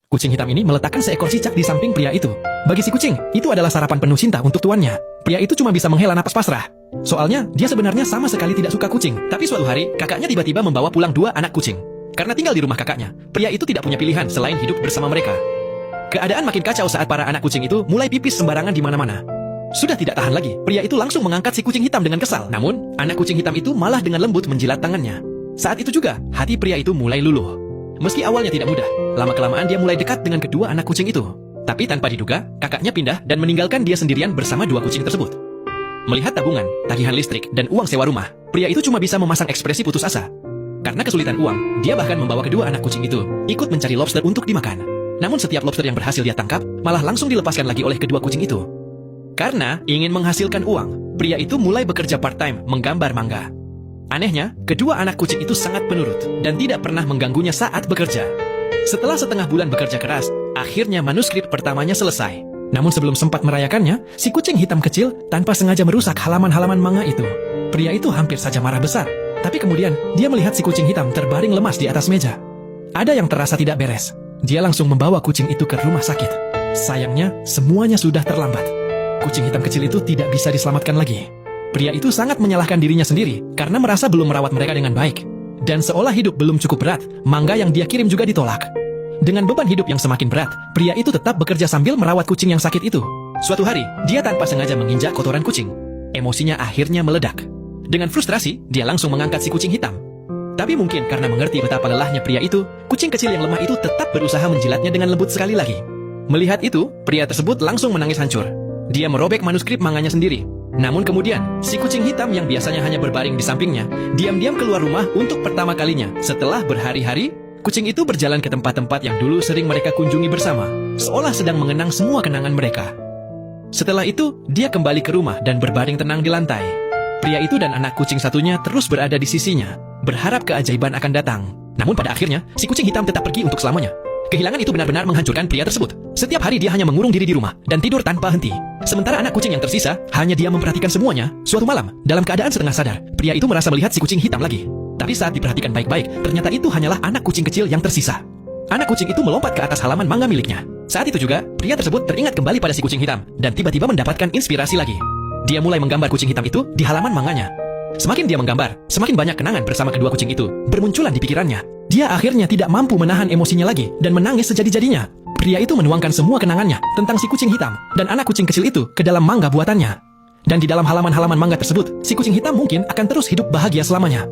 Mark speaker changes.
Speaker 1: Kucing hitam ini meletakkan seekor cicak di samping pria itu. Bagi si kucing, itu adalah sarapan penuh cinta untuk tuannya. Pria itu cuma bisa menghela napas pasrah. Soalnya, dia sebenarnya sama sekali tidak suka kucing. Tapi suatu hari, kakaknya tiba-tiba membawa pulang 2 anak kucing. Karena tinggal di rumah kakaknya, pria itu tidak punya pilihan selain hidup bersama mereka. Keadaan makin kacau saat para anak kucing itu mulai pipis sembarangan di mana-mana. Sudah tidak tahan lagi, pria itu langsung mengangkat si kucing hitam dengan kesal. Namun, anak kucing hitam itu malah dengan lembut menjilat tangannya. Saat itu juga, hati pria itu mulai luluh. Meski awalnya tidak mudah, lama-kelamaan dia mulai dekat dengan kedua anak kucing itu. Tapi tanpa diduga, kakaknya pindah dan meninggalkan dia sendirian bersama 2 kucing tersebut. Melihat tabungan, tagihan listrik, dan uang sewa rumah, pria itu cuma bisa memasang ekspresi putus asa. Karena kesulitan uang, dia bahkan membawa kedua anak kucing itu ikut mencari lobster untuk dimakan. Namun setiap lobster yang berhasil dia tangkap, malah langsung dilepaskan lagi oleh kedua kucing itu. Karena ingin menghasilkan uang, pria itu mulai bekerja part-time menggambar manga. Anehnya, kedua anak kucing itu sangat penurut dan tidak pernah mengganggunya saat bekerja. Setelah setengah bulan bekerja keras, akhirnya manuskrip pertamanya selesai. Namun sebelum sempat merayakannya, si kucing hitam kecil tanpa sengaja merusak halaman-halaman manga itu. Pria itu hampir saja marah besar, tapi kemudian dia melihat si kucing hitam terbaring lemas di atas meja. Ada yang terasa tidak beres. Dia langsung membawa kucing itu ke rumah sakit. Sayangnya, semuanya sudah terlambat. Kucing hitam kecil itu tidak bisa diselamatkan lagi. Pria itu sangat menyalahkan dirinya sendiri karena merasa belum merawat mereka dengan baik. Dan seolah hidup belum cukup berat, mangga yang dia kirim juga ditolak. Dengan beban hidup yang semakin berat, pria itu tetap bekerja sambil merawat kucing yang sakit itu. Suatu hari, dia tanpa sengaja menginjak kotoran kucing. Emosinya akhirnya meledak. Dengan frustrasi, dia langsung mengangkat si kucing hitam. Tapi mungkin karena mengerti betapa lelahnya pria itu, kucing kecil yang lemah itu tetap berusaha menjilatnya dengan lembut sekali lagi. Melihat itu, pria tersebut langsung menangis hancur. Dia merobek manuskrip manganya sendiri. Namun kemudian, si kucing hitam yang biasanya hanya berbaring di sampingnya, diam-diam keluar rumah untuk pertama kalinya. Setelah berhari-hari, kucing itu berjalan ke tempat-tempat yang dulu sering mereka kunjungi bersama, seolah sedang mengenang semua kenangan mereka. Setelah itu, dia kembali ke rumah dan berbaring tenang di lantai. Pria itu dan anak kucing satunya terus berada di sisinya, berharap keajaiban akan datang. Namun pada akhirnya, si kucing hitam tetap pergi untuk selamanya. Kehilangan itu benar-benar menghancurkan pria tersebut. Setiap hari dia hanya mengurung diri di rumah dan tidur tanpa henti. Sementara anak kucing yang tersisa, hanya dia memperhatikan semuanya. Suatu malam, dalam keadaan setengah sadar, pria itu merasa melihat si kucing hitam lagi. Tapi saat diperhatikan baik-baik, ternyata itu hanyalah anak kucing kecil yang tersisa. Anak kucing itu melompat ke atas halaman manga miliknya. Saat itu juga, pria tersebut teringat kembali pada si kucing hitam dan tiba-tiba mendapatkan inspirasi lagi. Dia mulai menggambar kucing hitam itu di halaman manganya. Semakin dia menggambar, semakin banyak kenangan bersama kedua kucing itu bermunculan di pikirannya. Dia akhirnya tidak mampu menahan emosinya lagi dan menangis sejadi-jadinya. Pria itu menuangkan semua kenangannya tentang si kucing hitam dan anak kucing kecil itu ke dalam manga buatannya. Dan di dalam halaman-halaman manga tersebut, si kucing hitam mungkin akan terus hidup bahagia selamanya.